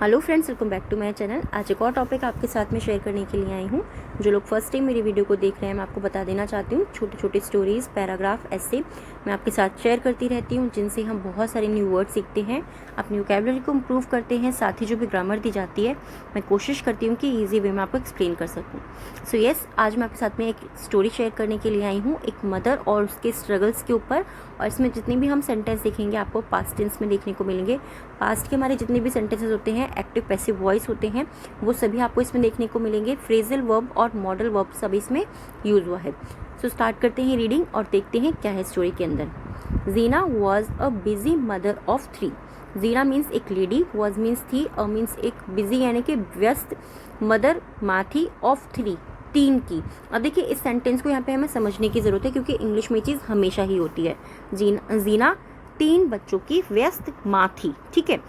Hello friends, welcome back to my channel. आज एक और टॉपिक आपके साथ में शेयर करने के लिए आई हूँ। जो लोग फर्स्ट टाइम मेरी वीडियो को देख रहे हैं, मैं आपको बता देना चाहती हूँ, छोटी छोटी स्टोरीज़, पैराग्राफ, ऐसे मैं आपके साथ शेयर करती रहती हूँ, जिनसे हम बहुत सारे न्यू वर्ड सीखते हैं, अपनी वोकैबुलरी को इम्प्रूव करते हैं। साथ ही जो भी ग्रामर दी जाती है, मैं कोशिश करती हूँ कि ईजी वे में आपको एक्सप्लेन कर सकूँ। सो येस, आज मैं आपके साथ में एक स्टोरी शेयर करने के लिए आई हूँ, एक मदर और उसके स्ट्रगल्स के ऊपर। और इसमें जितने भी हम सेंटेंस देखेंगे, आपको पास्ट टेंस में देखने को मिलेंगे। पास्ट के हमारे जितने भी सेंटेंसेस होते हैं, एक्टिव पैसिव वॉइस होते हैं, वो सभी आपको इसमें देखने को मिलेंगे। फ्रेजल वर्ब और मॉडल वर्ब सब इसमें यूज हुआ है। सो स्टार्ट करते हैं रीडिंग और देखते हैं क्या है स्टोरी के अंदर। Gina was a busy mother of 3। Gina means एक लेडी, वॉज मीन्स थी, और मीन्स एक बिजी यानी कि व्यस्त, मदर माँ थी, ऑफ 3 3 की। अब देखिए, इस सेंटेंस को यहाँ पे हमें समझने की जरूरत है, क्योंकि इंग्लिश में चीज़ हमेशा ही होती है। जीना 3 बच्चों की व्यस्त माँ थी, ठीक है।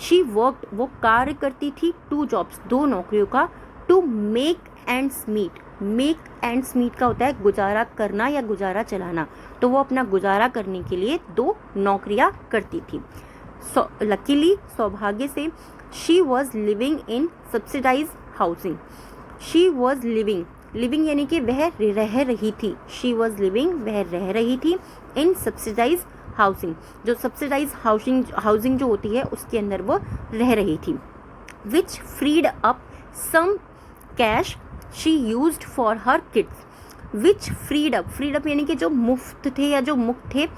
शी वर्कड, वो कार्य करती थी, 2 जॉब्स, 2 नौकरियों का, to make ends meet. Make ends meet का होता है गुजारा करना या गुजारा चलाना, तो वो अपना गुजारा करने के लिए 2 नौकरियां करती थी। लकीली, सौभाग्य से, she was living in subsidise housing. She was living यानी कि वह रह रही थी। शी वॉज लिविंग, वह रह रही थी, इन सब्सिडाइज हाउसिंग, जो सब्सिडाइज हाउसिंग जो होती है, उसके अंदर वो रह रही थी। Which freed up some cash she used for her kids. Which freed up यानी कि जो मुफ्त थे या जो मुक्त थे,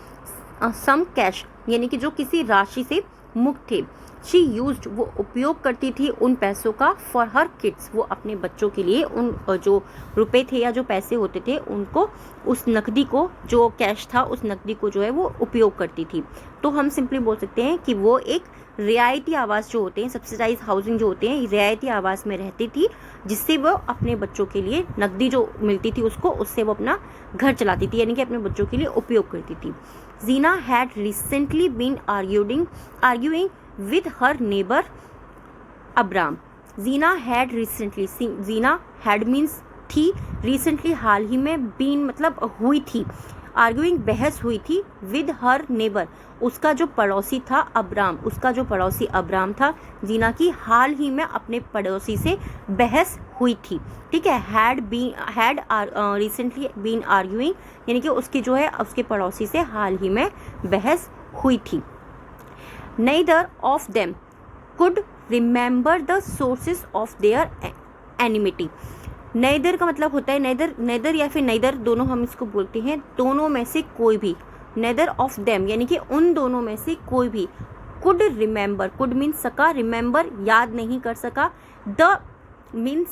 सम कैश यानी कि जो किसी राशि से मुक्त थे। शी यूज्ड, वो उपयोग करती थी उन पैसों का, फॉर हर किड्स, वो अपने बच्चों के लिए उन जो रुपए थे या जो पैसे होते थे, उनको, उस नकदी को, जो कैश था, उस नकदी को जो है वो उपयोग करती थी। तो हम सिंपली बोल सकते हैं कि वो एक रियायती आवास जो होते हैं, सब्सिडाइज हाउसिंग जो होते हैं, रियायती आवास में रहती थी, जिससे वो अपने बच्चों के लिए नकदी जो मिलती थी उसको, उससे वो अपना घर चलाती थी, यानी कि अपने बच्चों के लिए उपयोग करती थी। Gina had recently been arguing with her neighbor Abram. Gina had means थी, रिसेंटली हाल ही में, बीन मतलब हुई थी, आर्ग्यूइंग बहस हुई थी, विद हर नेबर, उसका जो पड़ोसी था अब्राम, उसका जो पड़ोसी अब्राम था, जीना की हाल ही में अपने पड़ोसी से बहस हुई थी, ठीक है। हैड रिसेंटली बीन आर्ग्यूइंग यानी कि उसकी जो है उसके पड़ोसी से हाल ही में बहस हुई थी। Neither of them could remember the sources of their enmity. Neither का मतलब होता है neither या फिर neither, दोनों हम इसको बोलते हैं, दोनों में से कोई भी। Neither of them यानी कि उन दोनों में से कोई भी। could remember, could means सका, remember याद नहीं कर सका, the means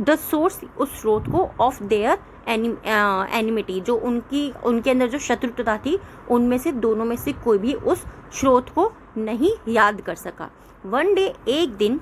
the source, उस स्रोत को, of their एनिमिटी, जो उनके अंदर जो शत्रुता थी, उनमें से दोनों में से कोई भी उस स्रोत को नहीं याद कर सका। वन डे, एक दिन,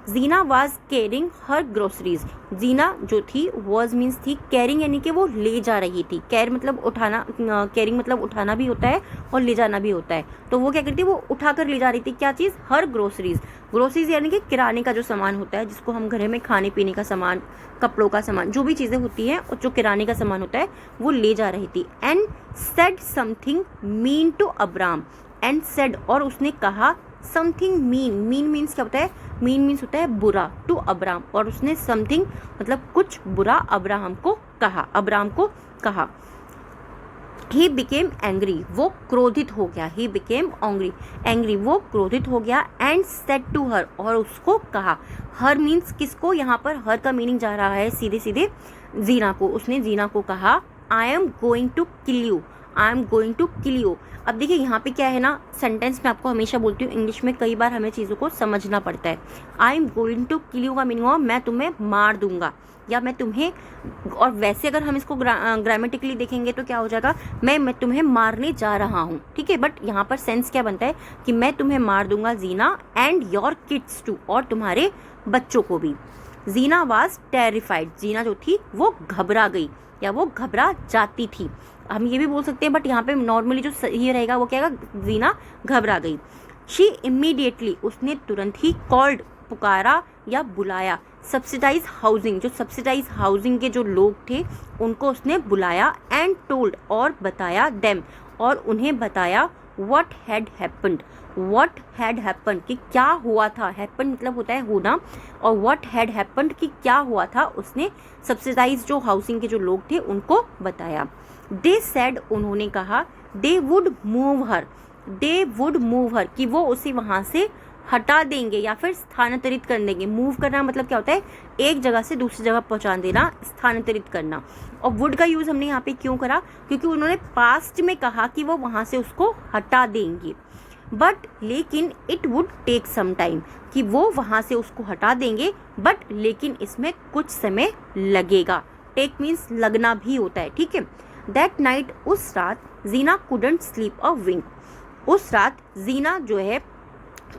जीना वाज कैरिंग हर ग्रोसरीज। जीना जो थी, वाज मीन्स थी, कैरिंग यानी कि वो ले जा रही थी। कैर मतलब उठाना, कैरिंग मतलब उठाना भी होता है और ले जाना भी होता है। तो वो क्या करती है, वो उठा कर ले जा रही थी, क्या चीज़, हर ग्रोसरीज। ग्रोसरीज यानी कि किराने का जो सामान होता है, जिसको हम घर में खाने पीने का सामान, कपड़ों का सामान, जो भी चीज़ें होती हैं, और जो किराने का सामान होता है, वो ले जा रही थी। And said something mean to Abram. And said, और उसने कहा, समथिंग मीन मीन्स क्या होता है, मीन मीन्स होता है बुरा, टू अब्राम, और उसने समथिंग मतलब कुछ बुरा अब्राम को कहा। ही बिकेम एंग्री, वो क्रोधित हो गया। ही बिकेम एंग्री, वो क्रोधित हो गया। एंड सेड टू हर, और उसको कहा। हर मीन्स किसको, यहाँ पर हर का मीनिंग जा रहा है सीधे सीधे जीना को। उसने जीना को कहा, I am going to kill you. अब देखिए, यहाँ पे क्या है ना, सेंटेंस में आपको हमेशा बोलती हूँ, इंग्लिश में कई बार हमें चीज़ों को समझना पड़ता है। I am going to kill you का मीनिंग हुआ मैं तुम्हें मार दूंगा, या मैं तुम्हें, और वैसे अगर हम इसको ग्रामेटिकली देखेंगे तो क्या हो जाएगा, मैं तुम्हें मारने जा रहा हूँ, ठीक है। बट यहाँ पर सेंस क्या बनता है कि मैं तुम्हें मार दूंगा, जीना, एंड योर किड्स टू, और तुम्हारे बच्चों को भी। जीना वाज टेरिफाइड, जीना जो थी वो घबरा गई या वो घबरा जाती थी, हम ये भी बोल सकते हैं, बट यहाँ पे नॉर्मली जो सही रहेगा वो क्या होगा, जीना घबरा गई। शी इमीडिएटली, उसने तुरंत ही, कॉल्ड पुकारा या बुलाया, सब्सिडाइज हाउसिंग, जो सब्सिडाइज हाउसिंग के जो लोग थे उनको उसने बुलाया। एंड टोल्ड, और बताया, देम, और उन्हें बताया, what had happened, what had happened कि क्या हुआ था, हैपन मतलब होता है होना, और व्हाट हैड हैपेंड कि क्या हुआ था उसने सब्सिडाइज जो हाउसिंग के जो लोग थे उनको बताया। दे सेड उन्होंने कहा, they would move her, they would move her कि वो उसे वहाँ से हटा देंगे या फिर स्थानांतरित कर देंगे। मूव करना मतलब क्या होता है, एक जगह से दूसरी जगह पहुंचा देना, स्थानांतरित करना। और वुड का यूज़ हमने यहाँ पे क्यों करा, क्योंकि उन्होंने पास्ट में कहा कि वो वहाँ से उसको हटा देंगे, बट लेकिन it would take some time कि वो वहाँ से उसको हटा देंगे, बट लेकिन इसमें कुछ समय लगेगा। टेक मीन्स लगना भी होता है, ठीक है। दैट नाइट उस रात जीना कुडंट स्लीप अ विंक, उस रात जीना जो है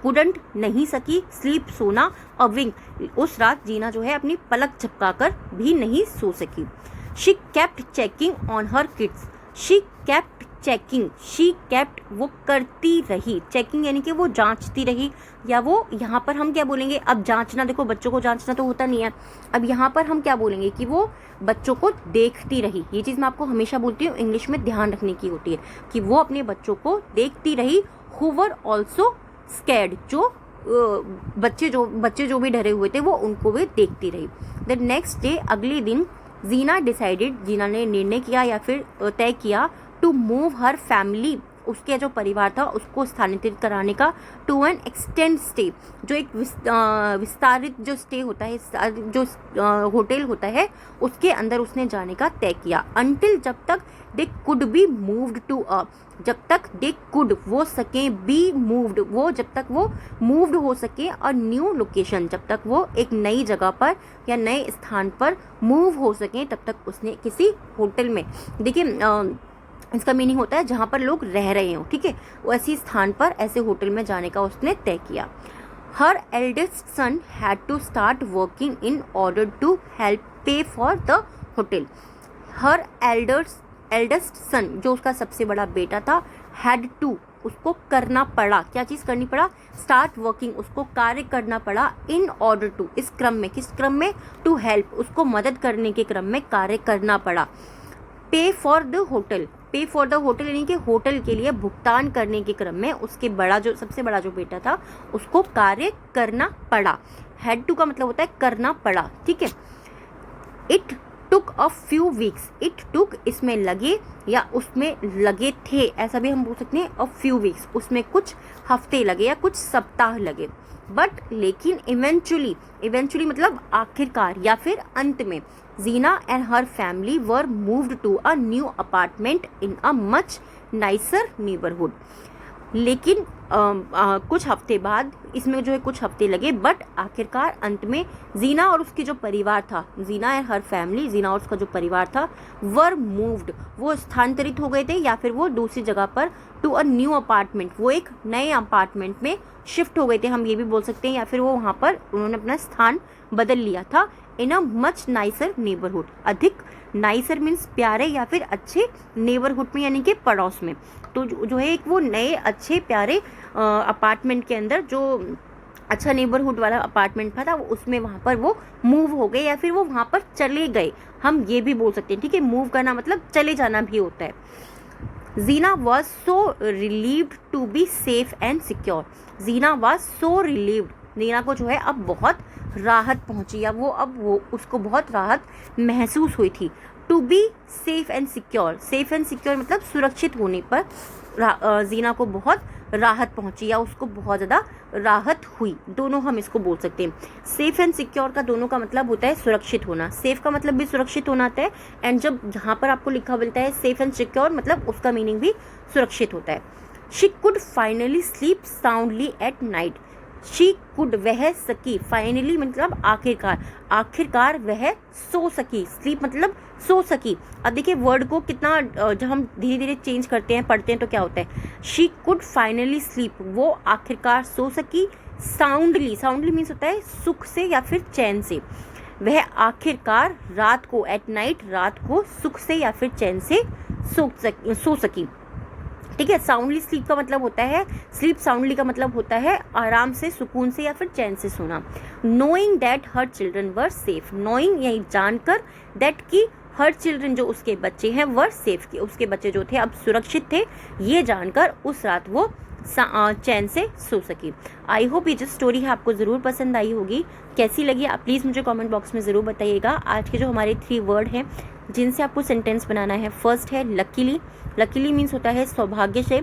कुडंट नहीं सकी स्लीप सोना अ विंक, उस रात जीना जो है अपनी पलक झपकाकर भी नहीं सो सकी। She kept checking on her kids, she kept checking, she kept वो करती रही, चेकिंग यानी कि वो जांचती रही, या वो यहाँ पर हम क्या बोलेंगे, अब जांचना, देखो बच्चों को जांचना तो होता नहीं है, अब यहाँ पर हम क्या बोलेंगे कि वो बच्चों को देखती रही। ये चीज़ मैं आपको हमेशा बोलती हूँ, इंग्लिश में ध्यान रखने की होती है कि वो अपने बच्चों को देखती रही। हु वर ऑल्सो स्कैर्ड, जो बच्चे जो भी डरे हुए थे वो उनको भी देखती रही। द नेक्स्ट डे, अगले दिन जीना डिसाइडेड, जीना ने निर्णय किया या फिर तय किया, टू मूव हर फैमिली, उसके जो परिवार था उसको स्थानांतरित कराने का, टू एन एक्सटेंड स्टे, जो एक विस्तारित जो स्टे होता है, जो होटल होता है उसके अंदर उसने जाने का तय किया। अनटिल, जब तक they could be moved to a, जब तक दे कुड वो सके, बी मूव्ड वो जब तक वो मूव्ड हो सके, और न्यू लोकेशन जब तक वो एक नई जगह पर या नए स्थान पर मूव हो सके, तब तक उसने किसी होटल में, देखिए इसका मीनिंग होता है जहाँ पर लोग रह रहे हो, ठीक है, वैसी स्थान पर ऐसे होटल में जाने का उसने तय किया। Her eldest son had to start working in order to help pay for the hotel. Her eldest son, जो उसका सबसे बड़ा बेटा था, हैड टू उसको करना पड़ा, क्या चीज़ करनी पड़ा, स्टार्ट वर्किंग उसको कार्य करना पड़ा, इन ऑर्डर टू इस क्रम में, किस क्रम में, टू हेल्प उसको मदद करने के क्रम में कार्य करना पड़ा। पे फॉर द होटल, पे फॉर द होटल यानी कि होटल के लिए भुगतान करने के क्रम में उसके बड़ा जो सबसे बड़ा जो बेटा था उसको कार्य करना पड़ा। हैड टू का मतलब होता है करना पड़ा, ठीक है। It took a few weeks, it took इसमें लगे या उसमें लगे थे, ऐसा भी हम बोल सकते हैं, अ फ्यू वीक्स उसमें कुछ हफ्ते लगे या कुछ सप्ताह लगे, बट लेकिन इवेंचुअली मतलब आखिरकार या फिर अंत में, Gina and her family were moved to a new apartment in a much nicer neighbourhood. लेकिन कुछ हफ्ते बाद, इसमें जो है कुछ हफ्ते लगे, बट आखिरकार अंत में जीना और उसकी जो परिवार था, जीना एंड हर फैमिली, जीना और उसका जो परिवार था, वर मूव्ड वो स्थानांतरित हो गए थे या फिर वो दूसरी जगह पर, टू अ न्यू अपार्टमेंट वो एक नए अपार्टमेंट में शिफ्ट हो गए थे, हम ये भी बोल सकते हैं, या फिर वो वहाँ पर उन्होंने अपना स्थान बदल लिया था। इन अ मच नाइसर नेबरहुड, अधिक, नाइसर मीन्स प्यारे या फिर अच्छे, नेबरहुड में यानी कि पड़ोस में, तो जो है एक वो नए अच्छे प्यारे अपार्टमेंट के अंदर जो अच्छा नेबरहुड वाला अपार्टमेंट था वो उसमें वहाँ पर वो मूव हो गए या फिर वो वहाँ पर चले गए, हम ये भी बोल सकते हैं, ठीक है। मूव करना मतलब चले जाना भी होता है। Gina was so relieved to be safe and secure, Gina was so relieved, Gina को जो है अब बहुत राहत पहुंची या वो उसको बहुत राहत महसूस हुई थी। To be safe and secure, safe and secure मतलब सुरक्षित होने पर जीना को बहुत राहत पहुंची या उसको बहुत ज़्यादा राहत हुई, दोनों हम इसको बोल सकते हैं। सेफ एंड सिक्योर का दोनों का मतलब होता है सुरक्षित होना, सेफ का मतलब भी सुरक्षित होना आता है, एंड जब जहाँ पर आपको लिखा मिलता है सेफ एंड सिक्योर मतलब उसका मीनिंग भी सुरक्षित होता है। She could finally sleep soundly at night, she could वह सकी, फाइनली मतलब आखिरकार वह सो सकी, स्लीप मतलब सो सकी। अब देखिए वर्ड को कितना जब हम धीरे धीरे चेंज करते हैं पढ़ते हैं तो क्या होता है, शी कुड फाइनली स्लीप वो आखिरकार सो सकी, साउंडली मीन्स होता है सुख से या फिर चैन से, वह आखिरकार रात को, एट नाइट रात को सुख से या फिर चैन से सो सकी, ठीक है। साउंडली स्लीप का मतलब होता है, स्लीप साउंडली का मतलब होता है आराम से, सुकून से या फिर चैन से सोना। Knowing that her children were safe, knowing यही जानकर, दैट की हर चिल्ड्रन जो उसके बच्चे हैं वर सेफ की, उसके बच्चे जो थे अब सुरक्षित थे, ये जानकर उस रात वो चैन से सो सकी। आई होप ये जो स्टोरी है आपको ज़रूर पसंद आई होगी। कैसी लगी आप प्लीज़ मुझे कमेंट बॉक्स में ज़रूर बताइएगा। आज के जो हमारे 3 वर्ड हैं जिनसे आपको सेंटेंस बनाना है, फर्स्ट है लकीली, लकीली मीन्स होता है सौभाग्य से।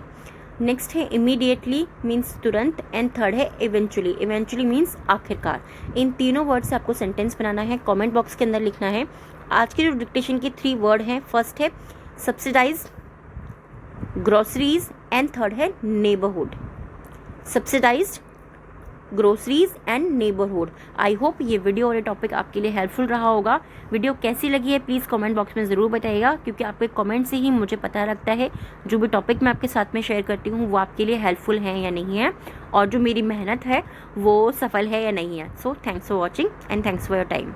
नेक्स्ट है इमीडिएटली मीन्स तुरंत, एंड थर्ड है इवेंचुअली, इवेंचुअली मीन्स आखिरकार। इन तीनों वर्ड से आपको सेंटेंस बनाना है, कमेंट बॉक्स के अंदर लिखना है। आज के जो डिक्टेशन के 3 वर्ड हैं, फर्स्ट है सब्सिडाइज, ग्रोसरीज, एंड थर्ड है neighbourhood. Subsidised, groceries and neighbourhood. I hope ये वीडियो और ये टॉपिक आपके लिए हेल्पफुल रहा होगा। वीडियो कैसी लगी है प्लीज़ कमेंट बॉक्स में ज़रूर बताइएगा, क्योंकि आपके कमेंट से ही मुझे पता लगता है जो भी टॉपिक मैं आपके साथ में शेयर करती हूँ वो आपके लिए हेल्पफुल है या नहीं है, और जो मेरी मेहनत है वो सफल है या नहीं है। So thanks for watching and thanks for your time.